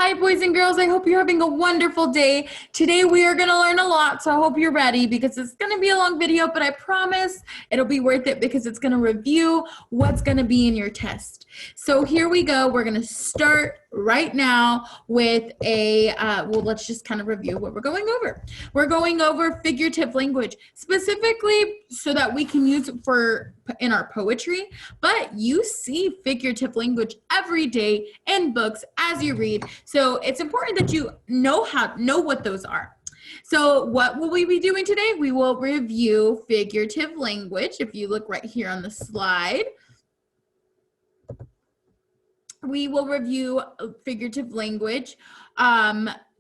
Hi, boys and girls. I hope you're having a wonderful day. Today we are going to learn a lot, so I hope you're ready because it's going to be a long video, but I promise it'll be worth it because it's going to review what's going to be in your test. So here we go. We're going to start right now with let's just kind of review what we're going over. We're going over figurative language, specifically so that we can use it in our poetry, but you see figurative language every day in books as you read. So it's important that you know what those are. So what will we be doing today? We will review figurative language. If you look right here on the slide, we will review figurative language.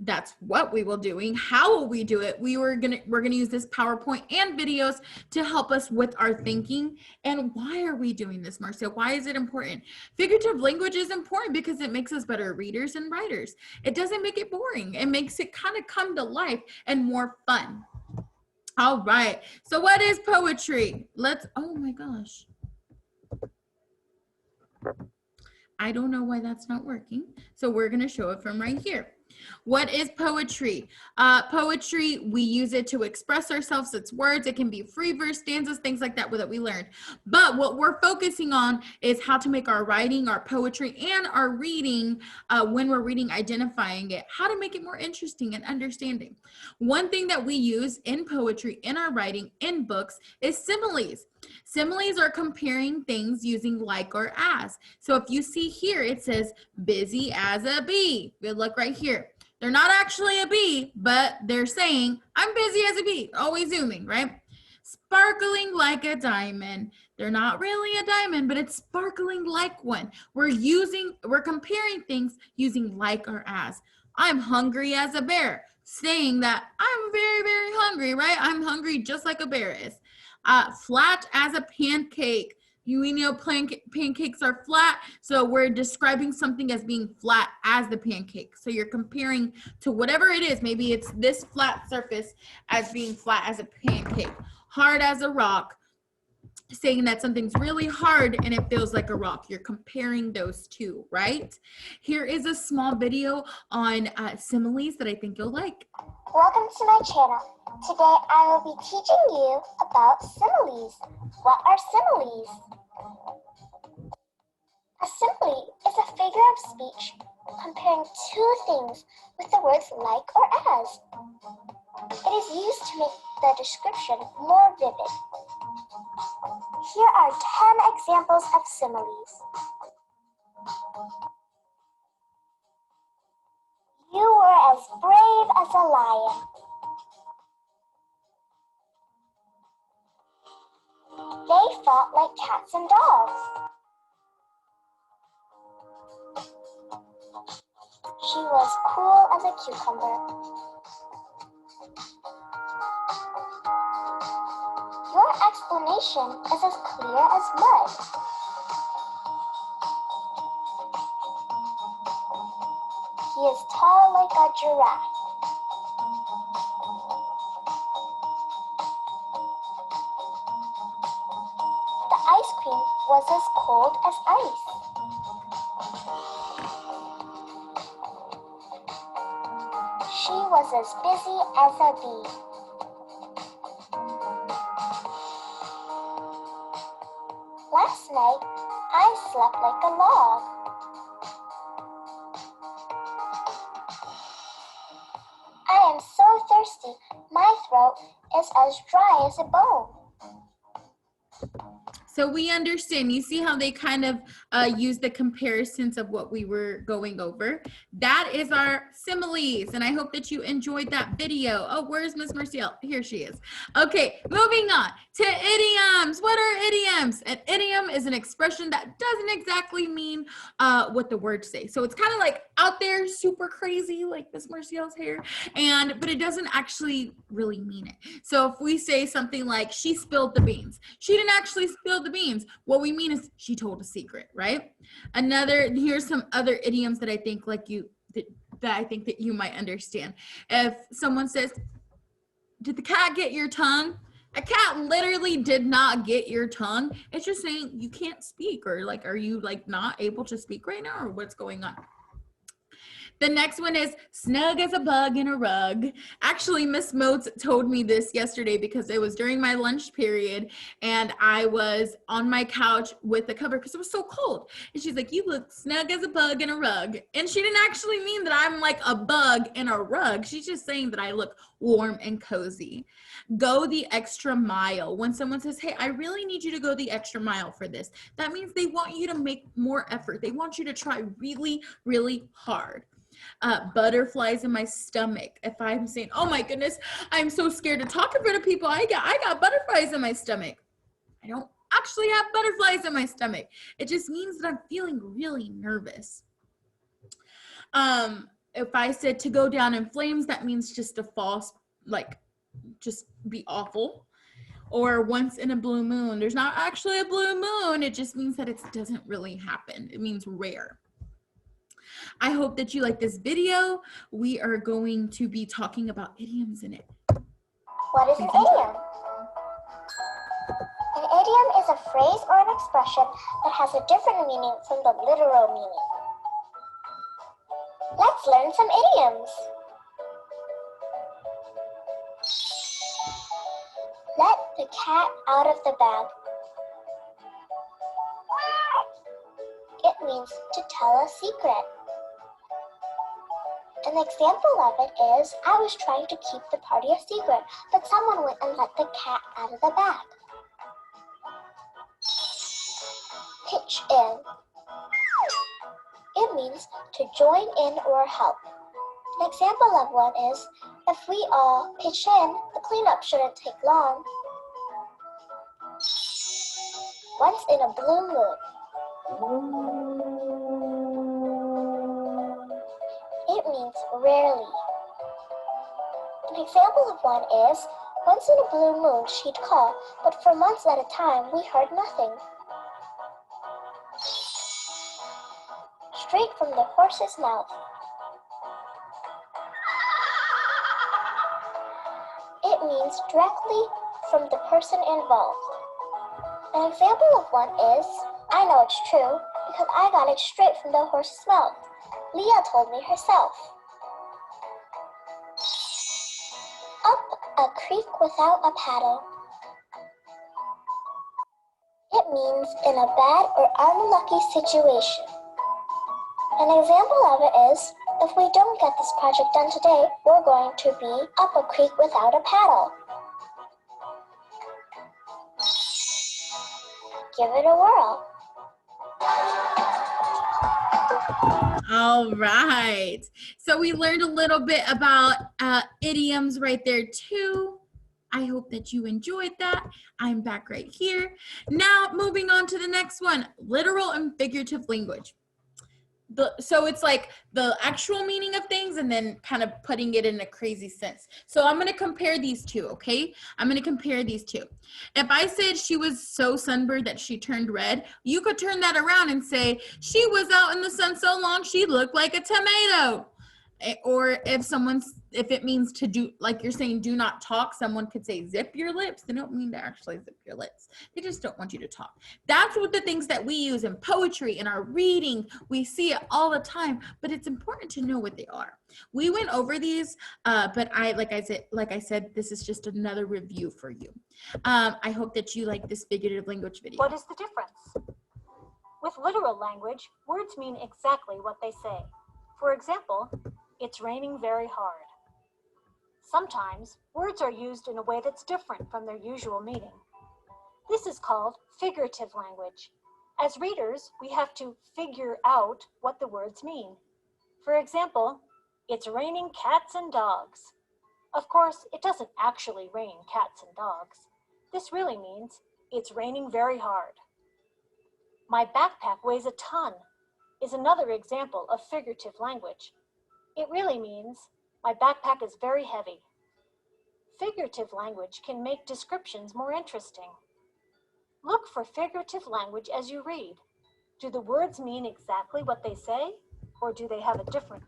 That's what we will doing. How will we do it? We're gonna use this PowerPoint and videos to help us with our thinking. And why are we doing this, Marcia? Why is it important? Figurative language is important because it makes us better readers and writers. It doesn't make it boring. It makes it kind of come to life and more fun. All right. So what is poetry? Oh my gosh. I don't know why that's not working. So we're going to show it from right here. What is poetry? Poetry, we use it to express ourselves. It's words. It can be free verse, stanzas, things like that we learned. But what we're focusing on is how to make our writing, our poetry, and our reading, when we're reading, identifying it, how to make it more interesting and understanding. One thing that we use in poetry, in our writing, in books, is similes. Similes are comparing things using like or as. So if you see here, it says busy as a bee. Good luck right here. They're not actually a bee, but they're saying, I'm busy as a bee, always zooming, right? Sparkling like a diamond. They're not really a diamond, but it's sparkling like one. We're comparing things using like or as. I'm hungry as a bear, saying that I'm very, very hungry, right? I'm hungry just like a bear is. Flat as a pancake. We know pancakes are flat, so we're describing something as being flat as the pancake. So you're comparing to whatever it is. Maybe it's this flat surface as being flat as a pancake. Hard as a rock, saying that something's really hard and it feels like a rock. You're comparing those two, right? Here is a small video on similes that I think you'll like. Welcome to my channel. Today I will be teaching you about similes. What are similes? A simile is a figure of speech comparing two things with the words like or as. It is used to make the description more vivid. Here are 10 examples of similes. You were as brave as a lion. They fought like cats and dogs. She was cool as a cucumber. Your explanation is as clear as mud. He is tall like a giraffe. The ice cream was as cold as ice. She was as busy as a bee. Last night, I slept like a log. I am so thirsty, my throat is as dry as a bone. So we understand, you see how they kind of use the comparisons of what we were going over. That is our similes, and I hope that you enjoyed that video. Oh, where's Miss Marciel? Here she is. Okay, moving on to idioms. What are idioms? An idiom is an expression that doesn't exactly mean what the words say. So it's kind of like out there, super crazy, like Miss Marciel's hair, but it doesn't actually really mean it. So if we say something like, she spilled the beans, she didn't actually spill the beans. What we mean is she told a secret, right? Here's some other idioms that I think that you might understand. If someone says, did the cat get your tongue? A cat literally did not get your tongue. It's just saying you can't speak, or like, are you like not able to speak right now, or what's going on? The next one is snug as a bug in a rug. Actually, Miss Motes told me this yesterday because it was during my lunch period and I was on my couch with the cover because it was so cold. And she's like, you look snug as a bug in a rug. And she didn't actually mean that I'm like a bug in a rug. She's just saying that I look warm and cozy. Go the extra mile. When someone says, hey, I really need you to go the extra mile for this, that means they want you to make more effort. They want you to try really, really hard. Butterflies in my stomach. If I'm saying, oh my goodness, I'm so scared to talk in front of people, I got butterflies in my stomach. I don't actually have butterflies in my stomach. It just means that I'm feeling really nervous. If I said to go down in flames, that means just to fall, like just be awful. Or once in a blue moon. There's not actually a blue moon. It just means that it doesn't really happen. It means rare. I hope that you like this video. We are going to be talking about idioms in it. What is an idiom? An idiom is a phrase or an expression that has a different meaning from the literal meaning. Let's learn some idioms. Let the cat out of the bag. It means to tell a secret. An example of it is, I was trying to keep the party a secret, but someone went and let the cat out of the bag. Pitch in. It means to join in or help. An example of one is, if we all pitch in, the cleanup shouldn't take long. Once in a blue moon. It means rarely. An example of one is, once in a blue moon she'd call, but for months at a time we heard nothing. Straight from the horse's mouth. It means directly from the person involved. An example of one is, I know it's true because I got it straight from the horse's mouth. Leah told me herself. Up a creek without a paddle. It means in a bad or unlucky situation. An example of it is, if we don't get this project done today, we're going to be up a creek without a paddle. Give it a whirl. All right. So we learned a little bit about idioms right there too. I hope that you enjoyed that. I'm back right here. Now moving on to the next one, literal and figurative language. So it's like the actual meaning of things and then kind of putting it in a crazy sense. So I'm going to compare these two, okay? I'm going to compare these two. If I said she was so sunburned that she turned red, you could turn that around and say, she was out in the sun so long she looked like a tomato. Or if it means to do, like you're saying, do not talk, someone could say zip your lips. They don't mean to actually zip your lips. They just don't want you to talk. That's what the things that we use in poetry, in our reading, we see it all the time, but it's important to know what they are. We went over these, but like I said, this is just another review for you. I hope that you like this figurative language video. What is the difference? With literal language, words mean exactly what they say. For example, it's raining very hard. Sometimes, words are used in a way that's different from their usual meaning. This is called figurative language. As readers, we have to figure out what the words mean. For example, it's raining cats and dogs. Of course, it doesn't actually rain cats and dogs. This really means it's raining very hard. My backpack weighs a ton is another example of figurative language. It really means my backpack is very heavy. Figurative language can make descriptions more interesting. Look for figurative language as you read. Do the words mean exactly what they say, or do they have a different?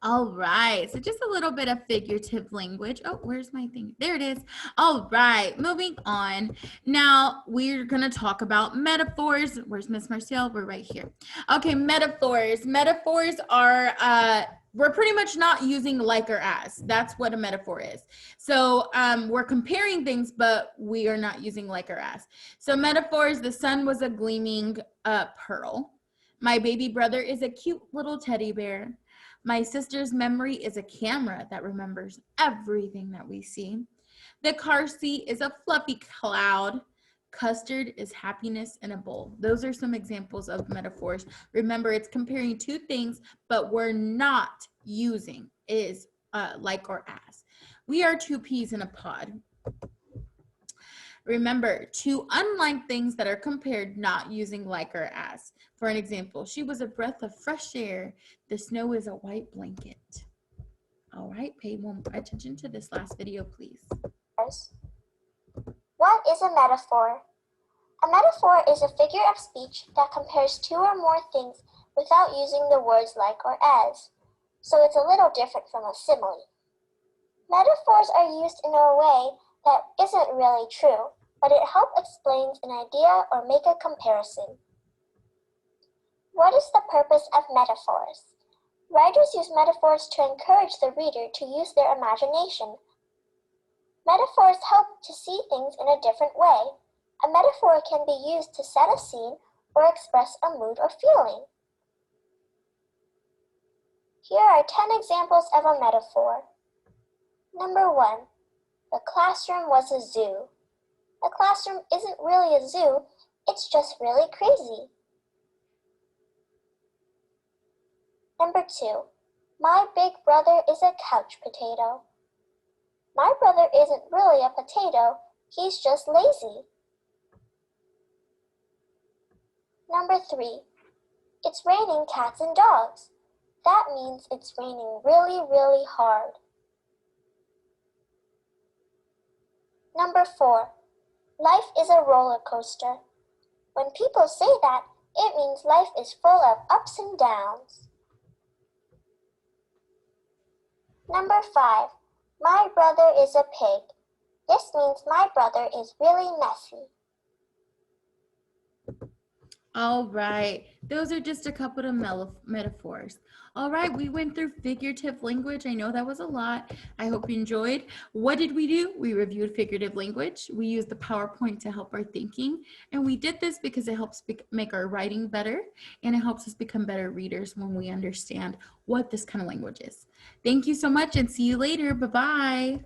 All right, so just a little bit of figurative language. Oh, where's my thing? There it is. All right, moving on. Now we're gonna talk about metaphors. Where's Miss Marcel? We're right here. Okay, metaphors. Metaphors are we're pretty much not using like or as. That's what a metaphor is. So we're comparing things, but we are not using like or as. So metaphors: the sun was a gleaming pearl. My baby brother is a cute little teddy bear. My sister's memory is a camera that remembers everything that we see. The car seat is a fluffy cloud. Custard is happiness in a bowl. Those are some examples of metaphors. Remember, it's comparing two things, but we're not using is like or as. We are two peas in a pod. Remember, two unlike things that are compared, not using like or as. For an example, she was a breath of fresh air. The snow is a white blanket. All right, pay more attention to this last video, please. What is a metaphor? A metaphor is a figure of speech that compares two or more things without using the words like or as. So it's a little different from a simile. Metaphors are used in a way that isn't really true, but it helps explain an idea or make a comparison. What is the purpose of metaphors? Writers use metaphors to encourage the reader to use their imagination. Metaphors help to see things in a different way. A metaphor can be used to set a scene or express a mood or feeling. Here are 10 examples of a metaphor. Number 1. The classroom was a zoo. The classroom isn't really a zoo, it's just really crazy. Number 2. My big brother is a couch potato. My brother isn't really a potato, he's just lazy. Number 3. It's raining cats and dogs. That means it's raining really, really hard. Number 4. Life is a roller coaster. When people say that, it means life is full of ups and downs. Number 5. My brother is a pig. This means my brother is really messy. All right, those are just a couple of metaphors. All right, we went through figurative language. I know that was a lot. I hope you enjoyed. What did we do? We reviewed figurative language. We used the PowerPoint to help our thinking. And we did this because it helps make our writing better, and it helps us become better readers when we understand what this kind of language is. Thank you so much, and see you later. Bye-bye.